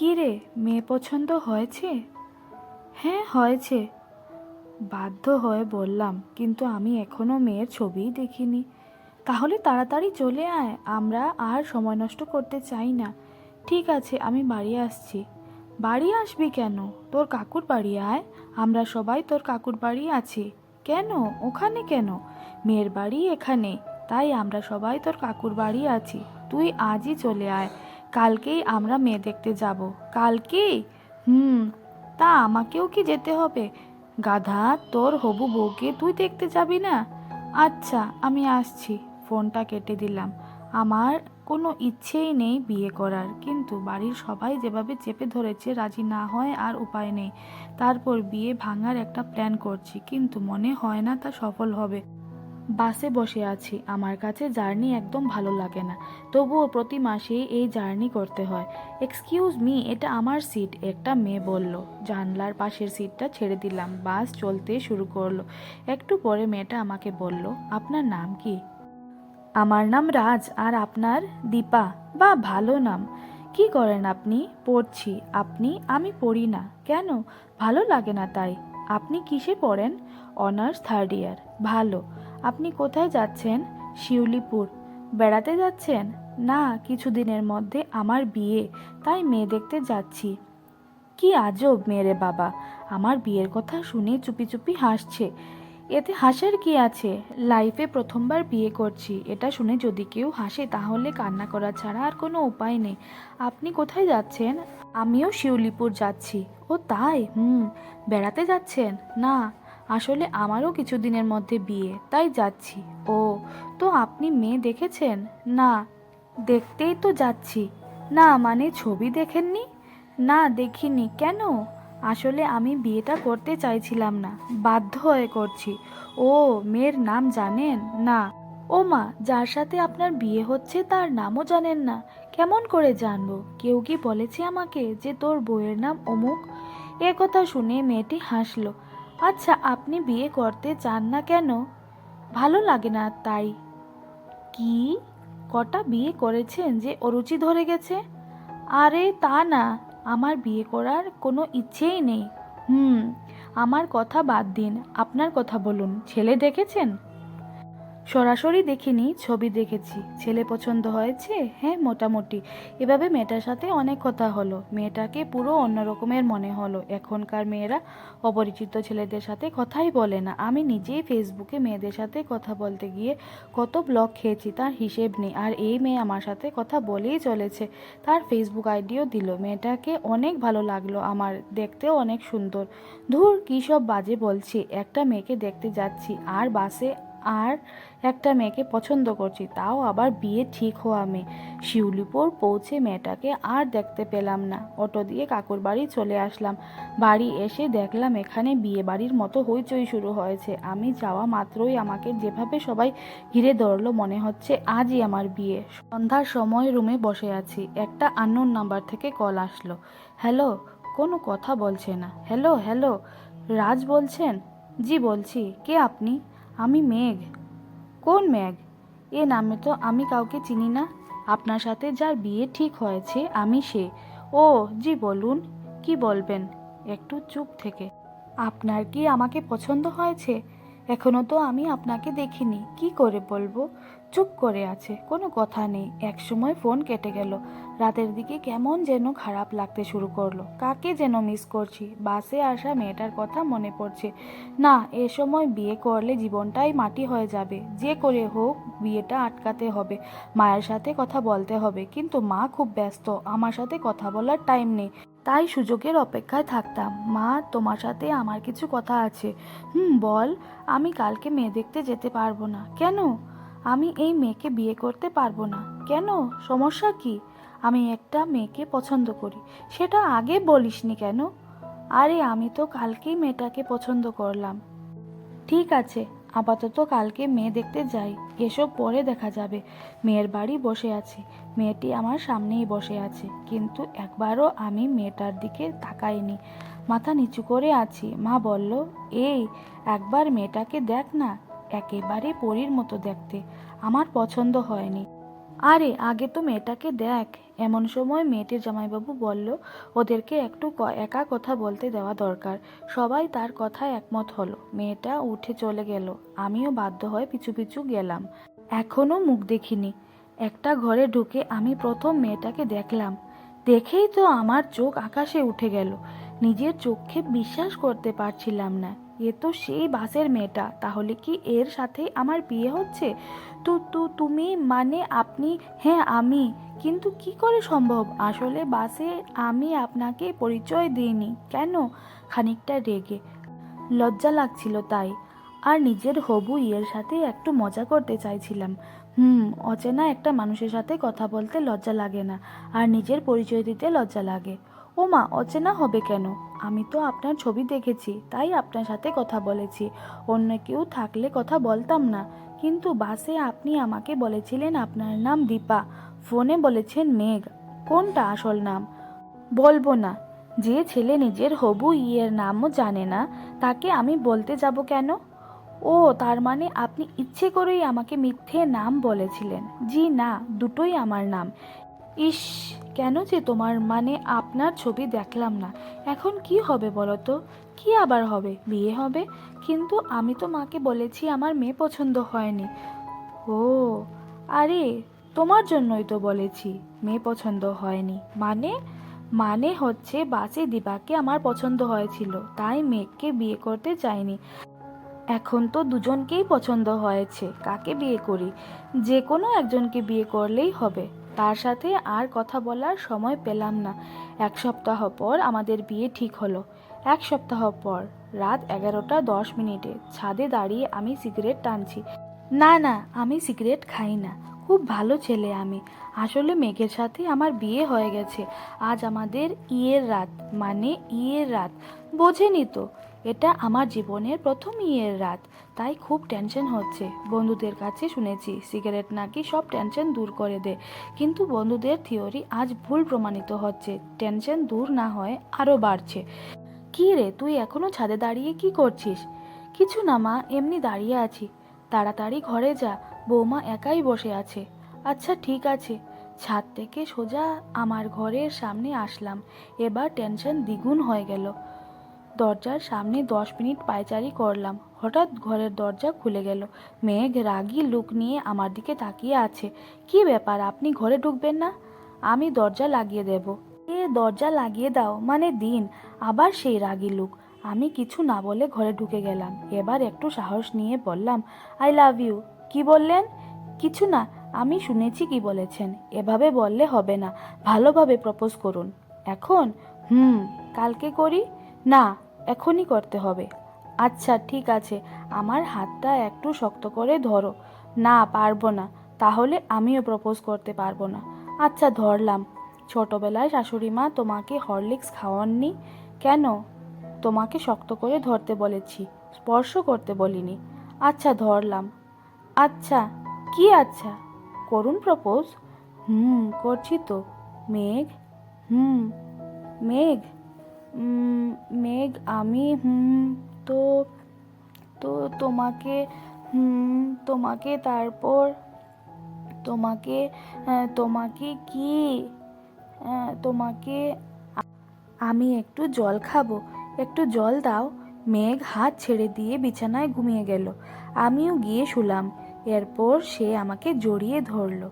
কি রে, মেয়ে পছন্দ হয়েছে? হ্যাঁ হয়েছে, বাধ্য হয়ে বললাম, কিন্তু আমি এখনো মেয়ের ছবিই দেখিনি। তাহলে তাড়াতাড়ি চলে আয়, আমরা আর সময় নষ্ট করতে চাই না। ঠিক আছে, আমি বাড়ি আসছি। বাড়ি আসবি কেন? তোর কাকুর বাড়ি আয়, আমরা সবাই তোর কাকুর বাড়ি আছি। কেন? ওখানে কেন? মেয়ের বাড়ি এখানে, তাই আমরা সবাই তোর কাকুর বাড়ি আছি। তুই আজই চলে আয়, কালকেই আমরা মেয়ে দেখতে যাব। কালকেই? হুম। তা আমাকেও কি যেতে হবে? গাধা, তোর হবু বউকে তুই দেখতে যাবি না? আচ্ছা, আমি আসছি। ফোনটা কেটে দিলাম। আমার কোনো ইচ্ছেই নেই বিয়ে করার, কিন্তু বাড়ির সবাই যেভাবে চেপে ধরেছে, রাজি না হয় আর উপায় নেই। তারপর বিয়ে ভাঙার একটা প্ল্যান করছি, কিন্তু মনে হয় না তা সফল হবে। বাসে বসে আছি, আমার কাছে জার্নি একদম ভালো লাগে না, তবুও প্রতি মাসেই এই জার্নি করতে হয়। এক্সকিউজ মি, এটা আমার সিট, একটা মেয়ে বলল। জানলার পাশের সিটটা ছেড়ে দিলাম। বাস চলতে শুরু করলো। একটু পরে মেয়েটা আমাকে বলল, আপনার নাম কি? আমার নাম রাজ। আর আপনার? দীপা। বা, ভালো নাম। কি করেন আপনি? পড়ছি। আপনি? আমি পড়ি না। কেন? ভালো লাগে না তাই। আপনি কিসে পড়েন? Honours third year. ভালো। আপনি কোথায় যাচ্ছেন? শিউলিপুর। বেড়াতে যাচ্ছেন? না, কিছুদিনের মধ্যে আমার বিয়ে, তাই মেয়ে দেখতে যাচ্ছি। কি আজব মেরে বাবা, আমার বিয়ের কথা শুনে চুপি চুপি হাসছে। এতে হাসার কি আছে? লাইফে প্রথমবার বিয়ে করছি, এটা শুনে যদি কেউ হাসে তাহলে কান্না করা ছাড়া আর কোনো উপায় নেই। আপনি কোথায় যাচ্ছেন? আমিও শিউলিপুর যাচ্ছি। ও তাই? হুম। বেড়াতে যাচ্ছেন? না, আসলে আমারও কিছুদিনের মধ্যে বিয়ে, তাই যাচ্ছি। ও, তো আপনি মেয়ে দেখেছেন? না, দেখতেই তো যাচ্ছি। না মানে ছবি দেখেননি? না, দেখিনি। কেন? আসলে আমি বিয়েটা করতে চাইছিলাম না, বাধ্য হয়ে করছি। ও, মেয়ের নাম জানেন না? ও মা, যার সাথে আপনার বিয়ে হচ্ছে তার নামও জানেন না? কেমন করে জানবো? কেউ কি বলেছে আমাকে যে তোর বউয়ের নাম অমুক? এ কথা শুনে মেয়েটি হাসলো। আচ্ছা, আপনি বিয়ে করতে চান না কেন? ভালো লাগে না তাই। কি? কটা বিয়ে করেছেন যে অরুচি ধরে গেছে? আরে তা না, আমার বিয়ে করার কোনো ইচ্ছেই নেই। হুম। আমার কথা বাদ দিন, আপনার কথা বলুন। ছেলে দেখেছেন? সরাসরি দেখিনি, ছবি দেখেছি। ছেলে পছন্দ হয়েছে? হ্যাঁ, মোটামুটি। এভাবে মেয়েটার সাথে অনেক কথা হলো। মেয়েটাকে পুরো অন্যরকমের মনে হলো। এখনকার মেয়েরা অপরিচিত ছেলেদের সাথে কথাই বলে না। আমি নিজেই ফেসবুকে মেয়েদের সাথে কথা বলতে গিয়ে কত ব্লক খেয়েছি তার হিসেব নেই। আর এই মেয়ে আমার সাথে কথা বলেই চলেছে। তার ফেসবুক আইডিও দিল। মেয়েটাকে অনেক ভালো লাগলো আমার, দেখতেও অনেক সুন্দর। ধুর, কী সব বাজে বলছি। একটা মেয়েকে দেখতে যাচ্ছি আর বাসে আর একটা মেয়েকে পছন্দ করছি, তাও আবার বিয়ে ঠিক হওয়া মেয়ে। শিউলিপুর পৌঁছে মেয়েটাকে আর দেখতে পেলাম না। অটো দিয়ে কাকুর বাড়ি চলে আসলাম। বাড়ি এসে দেখলাম এখানে বিয়ে বাড়ির মতো হইচই শুরু হয়েছে। আমি যাওয়া মাত্রই আমাকে যেভাবে সবাই ঘিরে ধরলো, মনে হচ্ছে আজই আমার বিয়ে। সন্ধ্যার সময় রুমে বসে আছি, একটা আননোন নাম্বার থেকে কল আসলো। হ্যালো। কোনো কথা বলছে না। হ্যালো হ্যালো, রাজ বলছেন? জি বলছি। কে আপনি? আমি মেঘ। কোন মেঘ? এ নামে তো আমি কাউকে চিনি না। আপনার সাথে যার বিয়ে ঠিক হয়েছে আমি সে। ও, জি বলুন, কি বলবেন? একটু চুপ থেকে। আপনার কি আমাকে পছন্দ হয়েছে? এখনো তো আমি আপনাকে দেখিনি, কি করে বলবো? চুপ করে আছে, কোনো কথা নেই। একসময় ফোন কেটে গেল। রাতের দিকে কেমন যেন খারাপ লাগতে শুরু করলো। কাকে যেন মিস করছি। বাসে আসা মেয়েটার কথা মনে পড়ছে। না, এ সময় বিয়ে করলে জীবনটাই মাটি হয়ে যাবে। যে করে হোক বিয়েটা আটকাতে হবে। মায়ের সাথে কথা বলতে হবে, কিন্তু মা খুব ব্যস্ত, আমার সাথে কথা বলার টাইম নেই। তাই সুযোগের অপেক্ষায় থাকতাম। মা, তোমার সাথে আমার কিছু কথা আছে। হুম, বল। আমি কালকে মেয়ে দেখতে যেতে পারবো না। কেন? আমি এই মেয়েকে বিয়ে করতে পারবো না। কেন? সমস্যা কি? আমি একটা মেয়েকে পছন্দ করি। সেটা আগে বলিসনি কেন? আরে আমি তো কালকেই মেয়েটাকে পছন্দ করলাম। ঠিক আছে, আপাতত কালকে মেয়ে দেখতে যাই, এসব পরে দেখা যাবে। মেয়ের বাড়ি বসে আছি, মেয়েটি আমার সামনেই বসে আছে, কিন্তু একবারও আমি মেয়েটার দিকে তাকাইনি। মাথা নিচু করে আছি। মা বলল, এই একবার মেয়েটাকে দেখ না, একেবারে পরীর মতো দেখতে। আমার পছন্দ হয়নি। আরে আগে তো মেয়েটাকে দেখ। এমন সময় মেয়েটির জামাইবাবু বলল, ওদেরকে একটু একা কথা বলতে দেওয়া দরকার। সবাই তার কথায় একমত হলো। মেয়েটা উঠে চলে গেল। আমিও বাধ্য হয়ে পিছু পিছু গেলাম। এখনো মুখ দেখিনি। একটা ঘরে ঢুকে আমি প্রথম মেয়েটাকে দেখলাম। দেখেই তো আমার চোখ আকাশে উঠে গেল। নিজের চোখে বিশ্বাস করতে পারছিলাম না। এ তো সেই বাসের মেয়েটা। তাহলে কি এর সাথে আমার বিয়ে হচ্ছে? তুমি মানে আপনি? হ্যাঁ আমি। কিন্তু কি করে সম্ভব? আসলে বাসে আমি আপনাকে পরিচয় দিইনি। কেন? খানিকটা রেগে, লজ্জা লাগছিল তাই। আর নিজের হবু ইয়ের সাথে একটু মজা করতে চাইছিলাম। অচেনা একটা মানুষের সাথে কথা বলতে লজ্জা লাগে না, আর নিজের পরিচয় দিতে লজ্জা লাগে। ও মা, অচেনা হবে কেন? আমি তো আপনার ছবি দেখেছি, তাই আপনার সাথে কথা বলেছি। অন্য কেউ থাকলে কথা বলতাম না। কিন্তু বাসে আপনি আমাকে বলেছিলেন আপনার নাম দীপা, ফোনে বলেছেন মেঘ। কোনটা আসল নাম? বলবো না। যে ছেলে নিজের হবু ইয়ের নামও জানে না, তাকে আমি বলতে যাব কেন? ও, তার মানে আপনি ইচ্ছে করেই আমাকে মিথ্যে নাম বলেছিলেন? জি না, দুটোই আমার নাম। ইস, কেন যে তোমার মানে আপনার ছবি দেখলাম না। এখন কি হবে বলো তো? কি আবার হবে? বিয়ে হবে। কিন্তু আমি তো মাকে বলেছি আমার মেয়ে পছন্দ হয়নি। ও, আরে তোমার জন্যই তো বলেছি মেয়ে পছন্দ হয়নি। মানে? মানে হচ্ছে বাসে দিবাকে আমার পছন্দ হয়েছিল, তাই মেঘকে বিয়ে করতে চাইনি। এখন তো দুজনকেই পছন্দ হয়েছে, কাকে বিয়ে করি? যে কোনো একজনকে বিয়ে করলেই হবে। তার সাথে আর কথা বলার সময় পেলাম না। 1 সপ্তাহ পর আমাদের বিয়ে ঠিক হলো। 1 সপ্তাহ পর রাত 11টা 10 মিনিটে ছাদে দাঁড়িয়ে আমি সিগারেট টানছি। না না, আমি সিগারেট খাই না। খুব ভালো ছেলে আমি। আসলে মেঘের সাথে আমার বিয়ে হয়ে গেছে। আজ আমাদের ইয়ের রাত। মানে ইয়ের রাত, বোঝেনি তো? এটা আমার জীবনের প্রথম ইয়ের রাত, তাই খুব টেনশন হচ্ছে। বন্ধুদের কাছে শুনেছি সিগারেট নাকি সব টেনশন দূর করে দেয়। কিন্তু বন্ধুদের থিওরি আজ ভুল প্রমাণিত হচ্ছে। টেনশন দূর না হয় আরও বাড়ছে। কি রে, তুই এখনো ছাদে দাঁড়িয়ে কি করছিস? কিছু না মা, এমনি দাঁড়িয়ে আছি। তাড়াতাড়ি ঘরে যা, বৌমা একাই বসে আছে। আচ্ছা ঠিক আছে। ছাদ থেকে সোজা আমার ঘরের সামনে আসলাম। এবার টেনশন দ্বিগুণ হয়ে গেল। দরজার সামনে 10 মিনিট পায়চারি করলাম। হঠাৎ ঘরের দরজা খুলে গেল। মেঘ রাগী লুক নিয়ে আমার দিকে তাকিয়ে আছে। কি ব্যাপার, আপনি ঘরে ঢুকবেন না? আমি দরজা লাগিয়ে দেব। দরজা লাগিয়ে দাও মানে দিন। আবার সেই রাগী লুক। আমি কিছু না বলে ঘরে ঢুকে গেলাম। এবার একটু সাহস নিয়ে বললাম, আই লাভ ইউ। কি বললেন? কিছু না, আমি শুনেছি কি বলেছেন। এভাবে বললে হবে না, ভালোভাবে প্রপোজ করুন। এখন? কালকে করি? না, এখনই করতে হবে। আচ্ছা ঠিক আছে, আমার হাতটা একটু শক্ত করে ধরো। না, পারবো না। তাহলে আমিও প্রপোজ করতে পারবো না। আচ্ছা ধরলাম। ছোটবেলায় শাশুড়ি মা তোমাকে হরলিক্স খাওয়াননি কেন? তোমাকে শক্ত করে ধরতে বলেছি, স্পর্শ করতে বলিনি। আচ্ছা ধরলাম। আচ্ছা। কি আচ্ছা? করুন প্রপোজ। করছি তো। মেঘ। হুম মেঘ। মেঘ, আমি তো তো তোমাকে তোমাকে তারপর তোমাকে তোমাকে কি তোমাকে আমি একটু জল খাবো। একটু জল দাও। মেঘ হাত ছেড়ে দিয়ে বিছানায় ঘুমিয়ে গেল। আমিও গিয়ে শুলাম। এরপর সে আমাকে জড়িয়ে ধরলো।